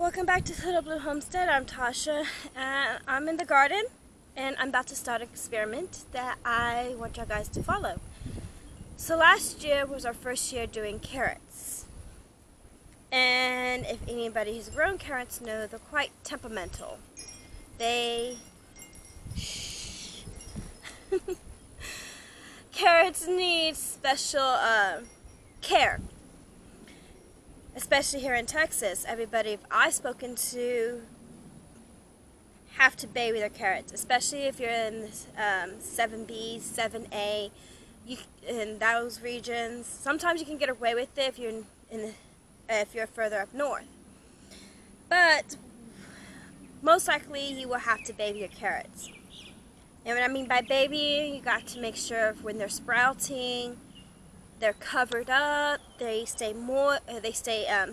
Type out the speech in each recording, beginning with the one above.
Welcome back to Little Blue Homestead. I'm Tasha and I'm in the garden and I'm about to start an experiment that I want you guys to follow. So last year was our first year doing carrots. And if anybody who's grown carrots know, they're quite temperamental. Carrots need special care. Especially here in Texas, everybody I've spoken to have to baby their carrots, especially if you're in 7B, 7A, in those regions. Sometimes you can get away with it if you're further up north. But most likely you will have to baby your carrots. And what I mean by babying, you got to make sure when they're sprouting, they're covered up, they stay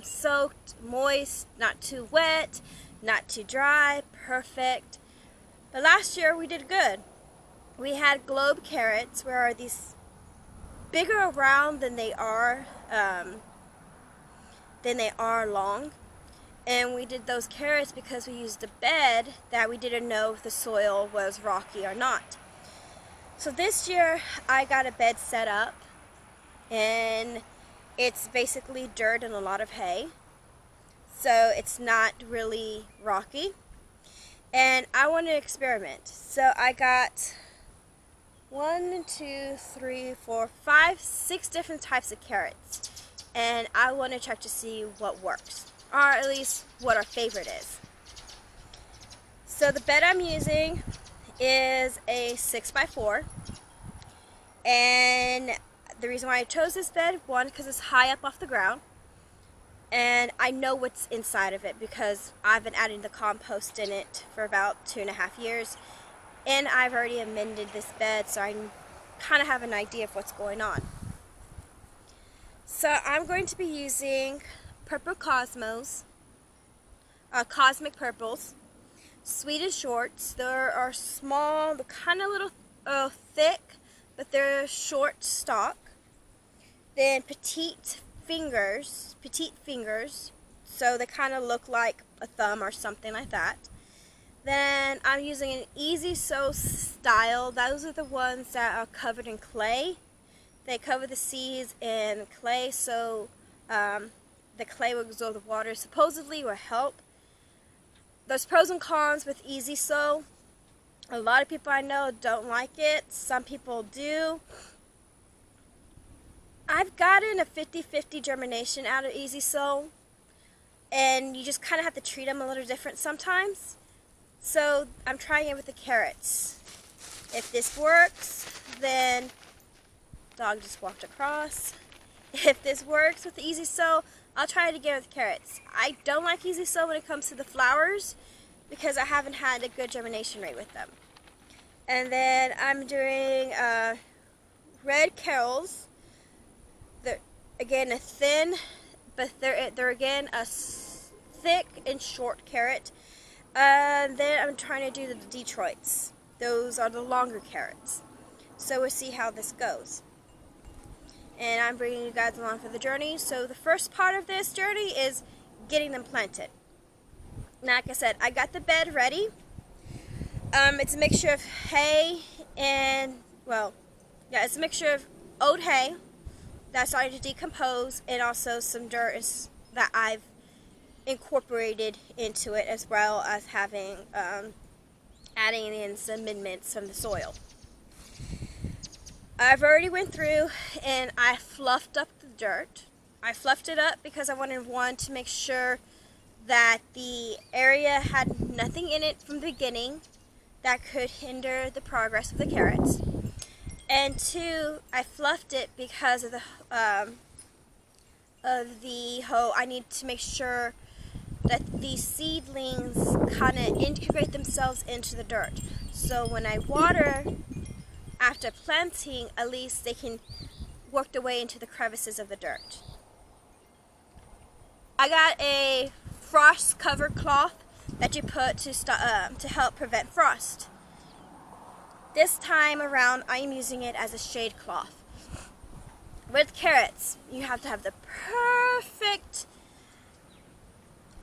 soaked, moist, not too wet, not too dry, perfect. But last year we did good. We had globe carrots, where are these bigger around than they are long. And we did those carrots because we used a bed that we didn't know if the soil was rocky or not. So this year I got a bed set up. And it's basically dirt and a lot of hay, so it's not really rocky, and I want to experiment. So I got 6 different types of carrots, and I want to check to see what works, or at least what our favorite is. So the bed I'm using is a 6x4, and the reason why I chose this bed, one, because it's high up off the ground, and I know what's inside of it because I've been adding the compost in it for about 2.5 years, and I've already amended this bed, so I kind of have an idea of what's going on. So I'm going to be using Purple Cosmos, Cosmic Purples, Sweet and Shorts. They are small, they're kind of little thick, but they're short stalk. Then Petite fingers, so they kind of look like a thumb or something like that. Then I'm using an Easy Sows style. Those are the ones that are covered in clay. They cover the seeds in clay, so the clay will absorb the water, supposedly will help. There's pros and cons with Easy Sow. A lot of people I know don't like it. Some people do. I've gotten a 50-50 germination out of Easy Sow, and you just kind of have to treat them a little different sometimes. So I'm trying it with the carrots. If this works, then dog just walked across. If this works with the Easy Sow, I'll try it again with carrots. I don't like Easy Sow when it comes to the flowers because I haven't had a good germination rate with them. And then I'm doing red carols. They're again a thin, but they're again a thick and short carrot. Then I'm trying to do the Detroits. Those are the longer carrots. So we'll see how this goes. And I'm bringing you guys along for the journey. So the first part of this journey is getting them planted. Now, like I said, I got the bed ready. It's a mixture of hay and, it's a mixture of old hay that's starting to decompose, and also some dirt that I've incorporated into it, as well as having adding in some amendments from the soil. I've already went through and I fluffed up the dirt. I fluffed it up because I wanted to make sure that the area had nothing in it from the beginning that could hinder the progress of the carrots. And 2, I fluffed it because of the hoe. I need to make sure that these seedlings kind of integrate themselves into the dirt. So when I water after planting, at least they can work their way into the crevices of the dirt. I got a frost cover cloth that you put to help prevent frost. This time around, I am using it as a shade cloth. With carrots, you have to have the perfect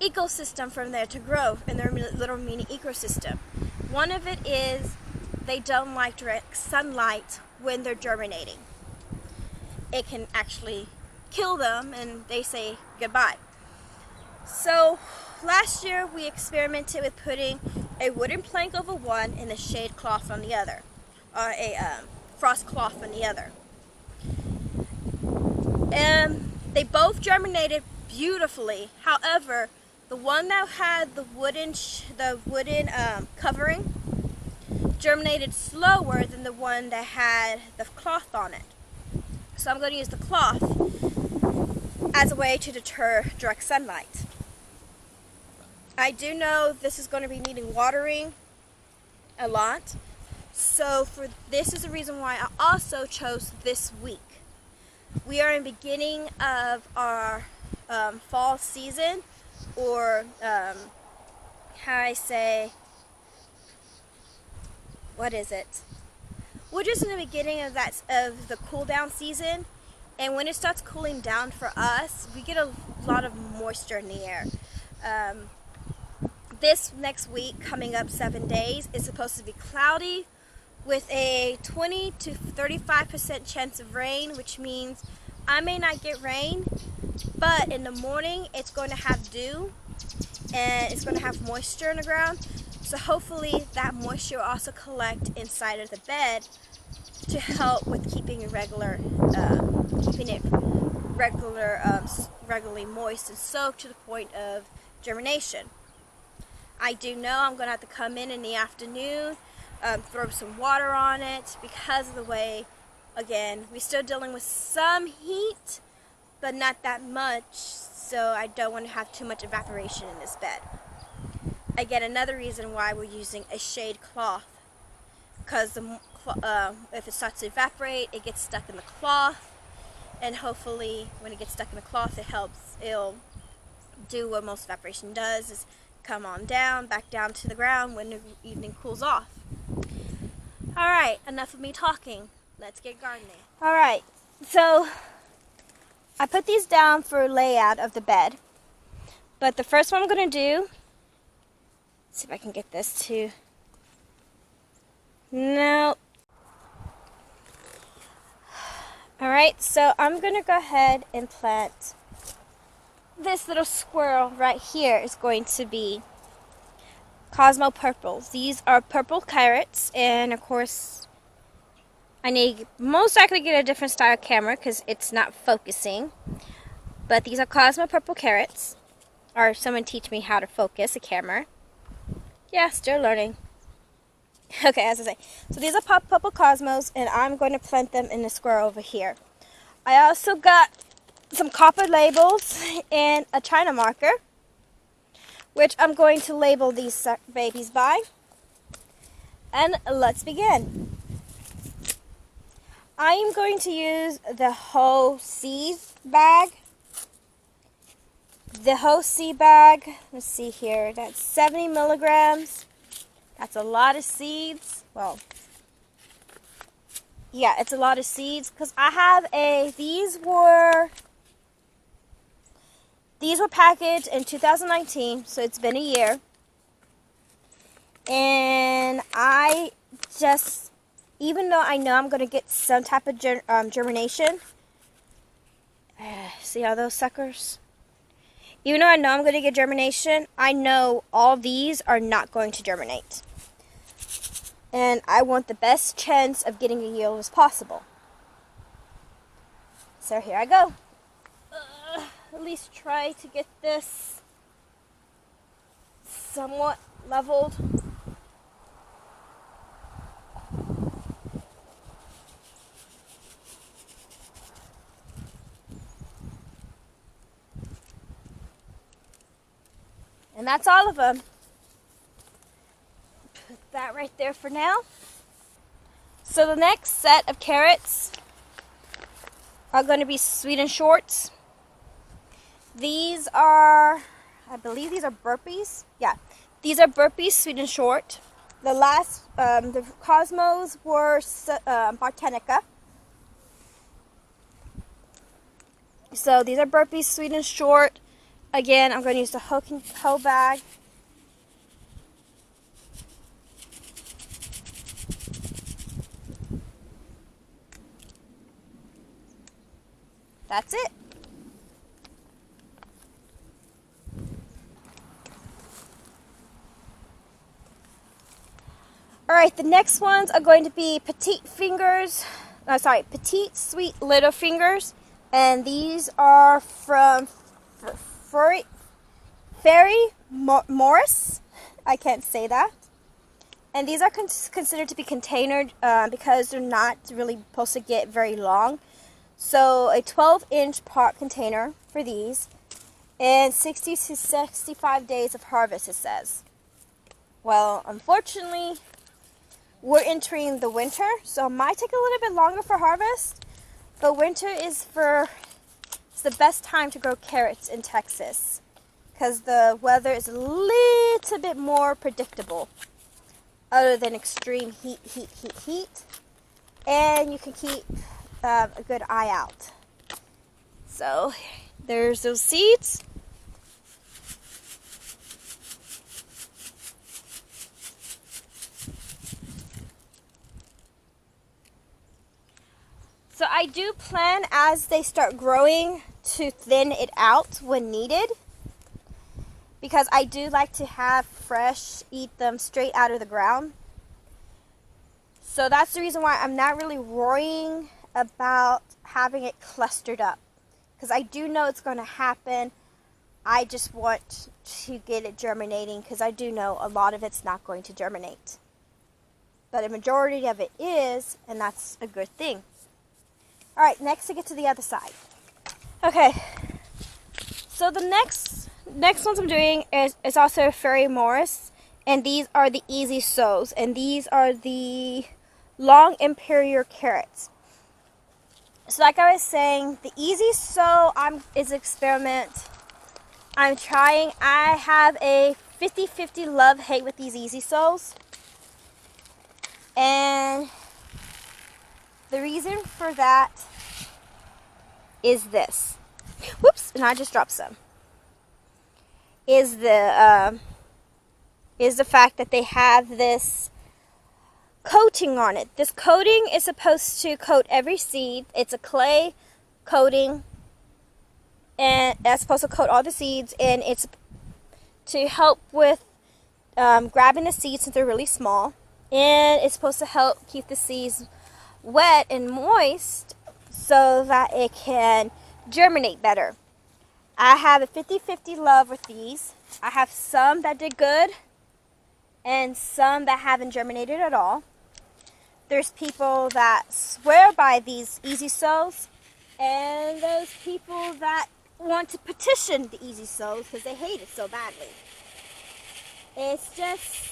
ecosystem from there to grow in their little mini ecosystem. One of it is they don't like direct sunlight when they're germinating. It can actually kill them and they say goodbye. So last year we experimented with putting a wooden plank over one and a shade cloth on the other, or a frost cloth on the other. And they both germinated beautifully. However, the one that had the wooden covering germinated slower than the one that had the cloth on it. So I'm going to use the cloth as a way to deter direct sunlight. I do know this is going to be needing watering a lot. So this is the reason why I also chose this week. We are in the beginning of our fall season, or how I say, what is it? We're just in the beginning of the cool down season, and when it starts cooling down for us, we get a lot of moisture in the air. This next week, coming up 7 days, is supposed to be cloudy with a 20 to 35% chance of rain, which means I may not get rain, but in the morning it's going to have dew and it's going to have moisture in the ground. So hopefully that moisture will also collect inside of the bed to help with keeping it regularly moist and soaked to the point of germination. I do know I'm going to have to come in the afternoon, throw some water on it because of the way, again, we're still dealing with some heat, but not that much, so I don't want to have too much evaporation in this bed. Again, another reason why we're using a shade cloth, because if it starts to evaporate, it gets stuck in the cloth, and hopefully when it gets stuck in the cloth, it'll do what most evaporation does, is come on down, back down to the ground when the evening cools off. Alright, enough of me talking. Let's get gardening. Alright, so I put these down for layout of the bed. But the first one I'm going to do, let's see if I can get this to, no. Alright, so I'm going to go ahead and plant this little squirrel right here. Is going to be Cosmo Purples. These are purple carrots, and of course I need most likely get a different style camera because it's not focusing. But these are Cosmo Purple carrots. Or someone teach me how to focus a camera. Yeah, still learning. Okay, as I say. So these are purple cosmos, and I'm going to plant them in the square over here. I also got some copper labels and a China marker, which I'm going to label these babies by. And let's begin. I am going to use the whole seed bag. The whole seed bag, let's see here, that's 70 milligrams. That's a lot of seeds. Well, yeah, it's a lot of seeds because I have these were packaged in 2019, so it's been a year. And I just, even though I know I'm going to get some type of germination, see how those suckers? Even though I know I'm going to get germination, I know all these are not going to germinate. And I want the best chance of getting a yield as possible. So here I go. At least try to get this somewhat leveled. And that's all of them. Put that right there for now. So the next set of carrots are going to be sweet and shorts. These are, I believe these are burpees. Yeah, these are burpees, sweet and short. The last, the Cosmos were Bartenica. So these are burpees, sweet and short. Again, I'm going to use the whole bag. That's it. Alright, the next ones are going to be Petite Sweet Little Fingers. And these are from Fairy Morris. I can't say that. And these are considered to be containered because they're not really supposed to get very long. So a 12-inch pot container for these. And 60 to 65 days of harvest, it says. Well, unfortunately, we're entering the winter, so it might take a little bit longer for harvest. But winter is it's the best time to grow carrots in Texas because the weather is a little bit more predictable other than extreme heat. And you can keep a good eye out. So there's those seeds. So I do plan as they start growing to thin it out when needed, because I do like to have fresh, eat them straight out of the ground. So that's the reason why I'm not really worrying about having it clustered up, because I do know it's going to happen. I just want to get it germinating because I do know a lot of it's not going to germinate. But a majority of it is, and that's a good thing. Alright, next to get to the other side. Okay, so the next ones I'm doing is also Fairy Morris, and these are the Easy Sows, and these are the long imperial carrots. So like I was saying, the Easy Sow is an experiment I'm trying. I have a 50-50 love-hate with these Easy Sows, and the reason for that is this. Whoops, and I just dropped some. Is the fact that they have this coating on it. This coating is supposed to coat every seed. It's a clay coating, and that's supposed to coat all the seeds, and it's to help with grabbing the seeds since they're really small, and it's supposed to help keep the seeds wet and moist so that it can germinate better. I have a 50-50 love with these. I have some that did good and some that haven't germinated at all. There's people that swear by these Easy Sows, and those people that want to petition the Easy Sows because they hate it so badly. It's just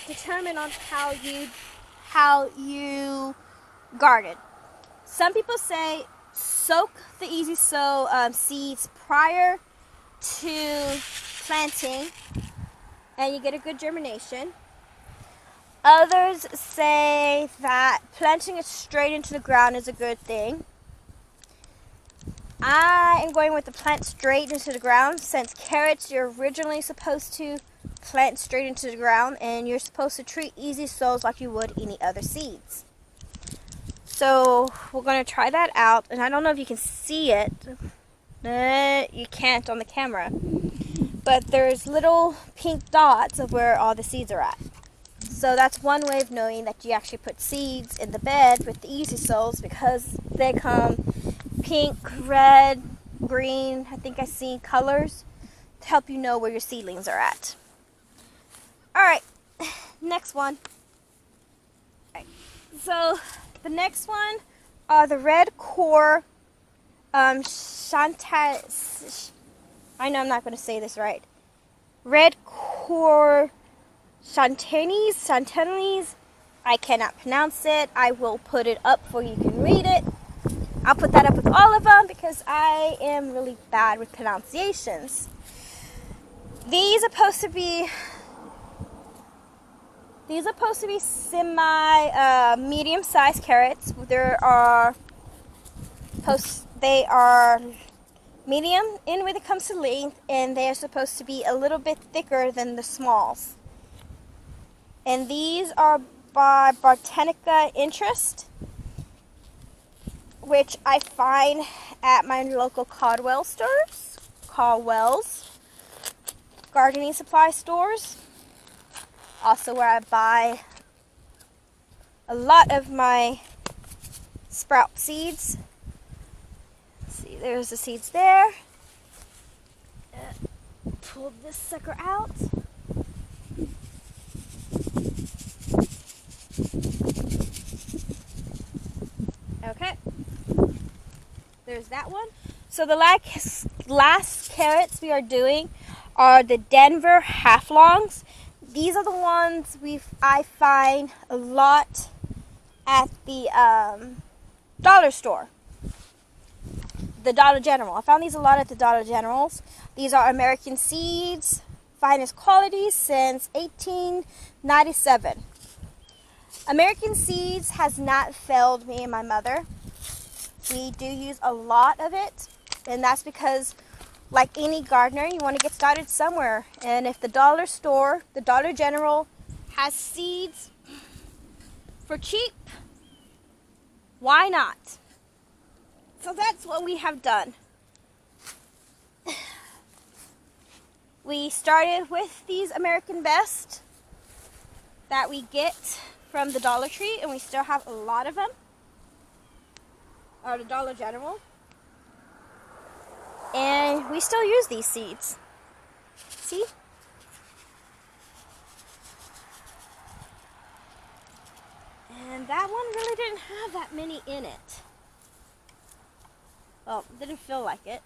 determined on how you garden. Some people say soak the Easy Sow seeds prior to planting and you get a good germination. Others say that planting it straight into the ground is a good thing. I am going with the plant straight into the ground, since carrots you're originally supposed to plant straight into the ground, and you're supposed to treat Easy Sows like you would any other seeds. So we're going to try that out, and I don't know if you can see it. You can't on the camera, but there's little pink dots of where all the seeds are at. So that's one way of knowing that you actually put seeds in the bed with the Easy Sows, because they come pink, red, green, I think I see colors to help you know where your seedlings are at. Alright, next one. Right. So the next one are the red core I know I'm not going to say this right. Red core Chantanis. I cannot pronounce it. I will put it up so you can read it. I'll put that up with all of them because I am really bad with pronunciations. These are supposed to be semi medium-sized carrots. They are medium in when it comes to length, and they are supposed to be a little bit thicker than the smalls. And these are by Botanica Interest, which I find at my local Caldwell's gardening supply stores. Also where I buy a lot of my sprout seeds. See, there's the seeds there. Pull this sucker out. Okay. There's that one. So the last carrots we are doing are the Denver half-longs. These are the ones I find a lot at the dollar store. The Dollar General. I found these a lot at the Dollar Generals. These are American seeds, finest quality since 1897. American seeds has not failed me and my mother. We do use a lot of it, and that's because, like any gardener, you want to get started somewhere. And if the dollar store, the Dollar General, has seeds for cheap, why not? So that's what we have done. We started with these American Best that we get from the Dollar Tree, and we still have a lot of them. Or the Dollar General. And we still use these seeds. See? And that one really didn't have that many in it. Well, it didn't feel like it.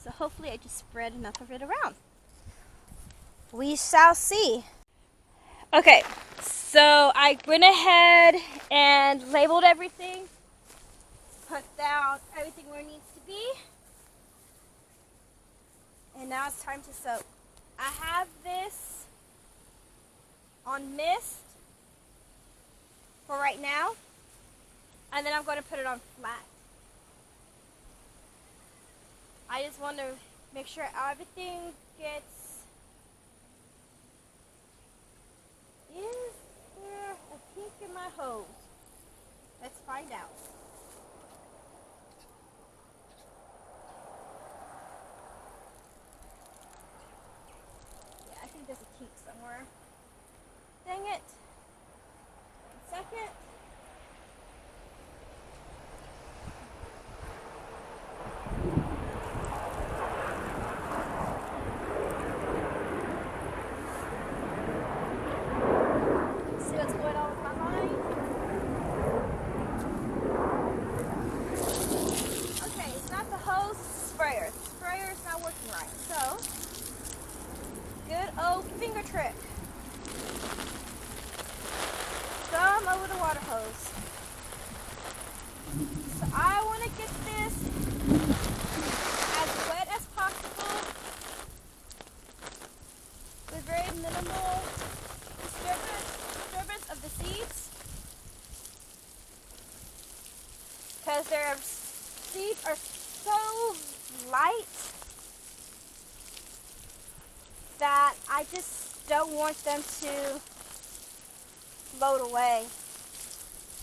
So hopefully I just spread enough of it around. We shall see. Okay, so I went ahead and labeled everything. Put down everything where it needs to be. And now it's time to soak. I have this on mist for right now. And then I'm going to put it on flat. I just want to make sure everything gets... Is there a kink in my hose? Let's find out. Yeah, I think there's a kink somewhere. Dang it. 1 second. Finger trick. Thumb over the water hose. So I want to get this as wet as possible with very minimal disturbance of the seeds, because their seeds are so light that I just don't want them to float away.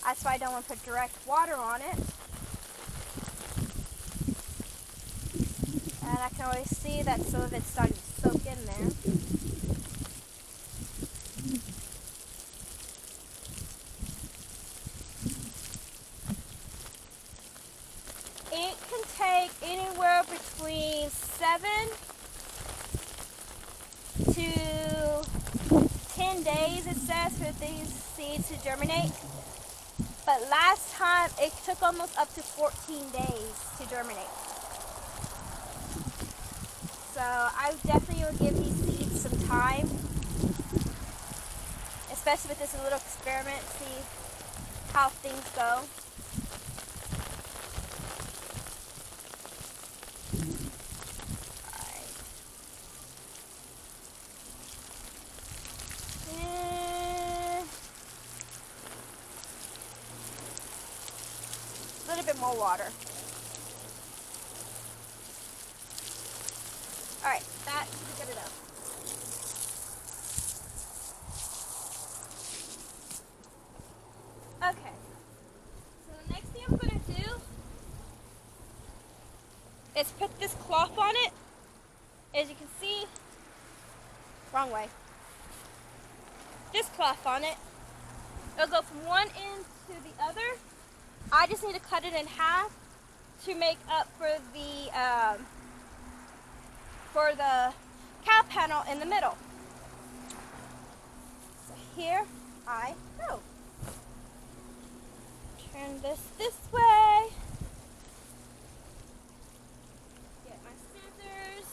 That's why I don't want to put direct water on it. And I can always see that some of it's starting to soak in there. It can take anywhere between 7 to 10 days, it says, for these seeds to germinate. But last time it took almost up to 14 days to germinate. So I definitely will give these seeds some time, especially with this little experiment, see how things go. A little bit more water. Wrong way. Just cloth on it. It'll go from one end to the other. I just need to cut it in half to make up for the cow panel in the middle. So here I go. Turn this way. Get my scissors.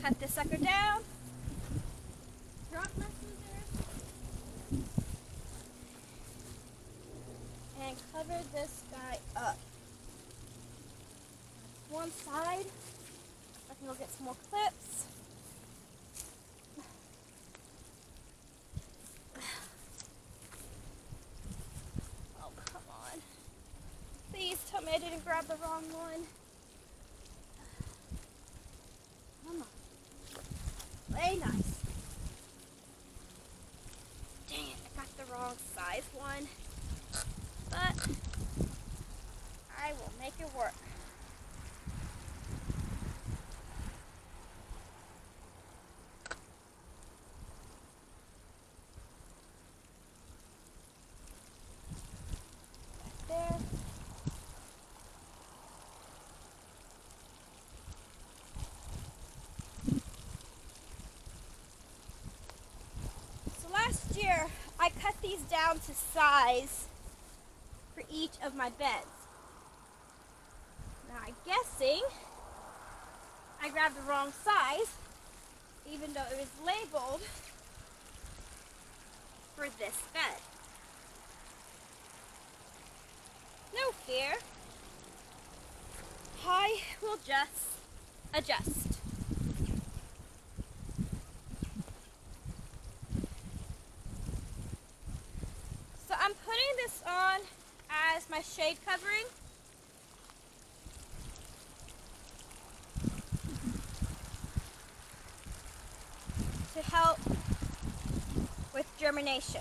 Cut this sucker down. Drop my scissors. And cover this guy up. One side. I can go get some more clips. Oh, come on. Please tell me I didn't grab the wrong one. Come on. Play nice. Dang it, I got the wrong size one. But I will make it work. There. So last year I cut these down to size for each of my beds. Now I'm guessing I grabbed the wrong size, even though it was labeled for this bed. No fear. I will just adjust. So I'm putting this on as my shade covering. To help with germination.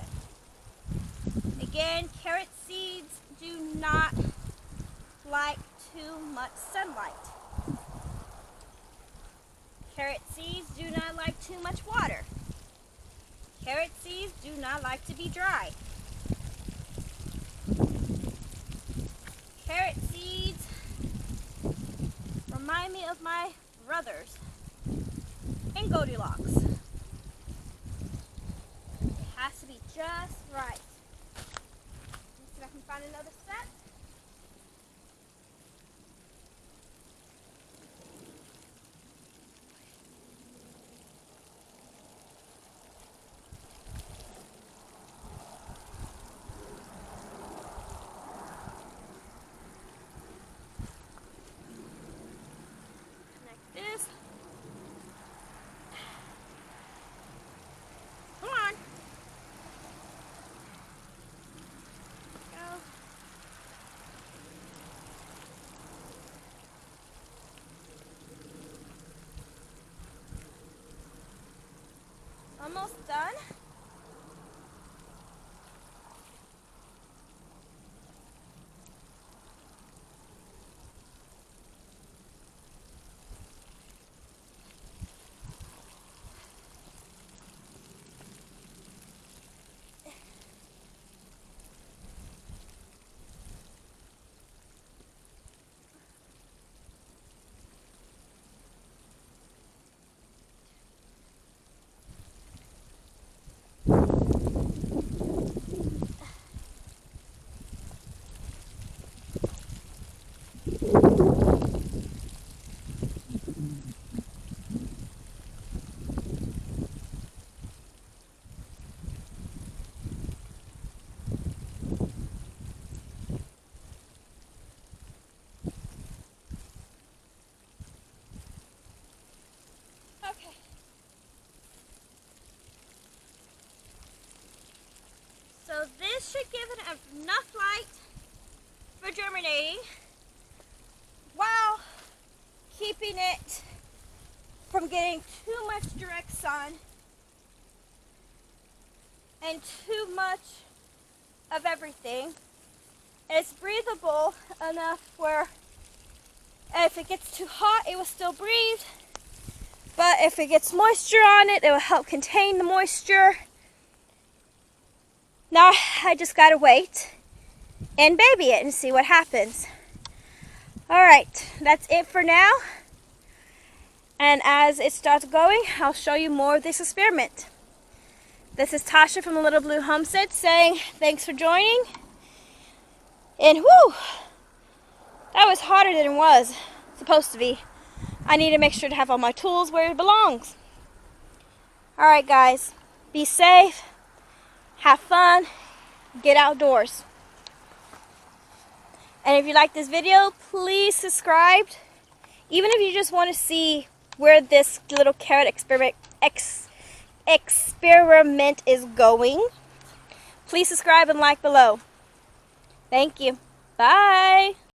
Again, carrot seeds do not like too much sunlight. Carrot seeds do not like too much water. Carrot seeds do not like to be dry. Carrot seeds remind me of my brothers in Goldilocks. It has to be just right. Let's see if I can find another set. This. Come on. Go. Almost done. So this should give it enough light for germinating while keeping it from getting too much direct sun and too much of everything. It's breathable enough where if it gets too hot, it will still breathe. But if it gets moisture on it, it will help contain the moisture. Now I just gotta wait and baby it and see what happens. Alright, that's it for now. And as it starts going, I'll show you more of this experiment. This is Tasha from the Little Blue Homestead saying thanks for joining. And whoo, that was hotter than it was supposed to be. I need to make sure to have all my tools where it belongs. Alright guys, be safe, have fun, get outdoors. And if you like this video, please subscribe. Even if you just want to see where this little carrot experiment is going, please subscribe and like below. Thank you. Bye.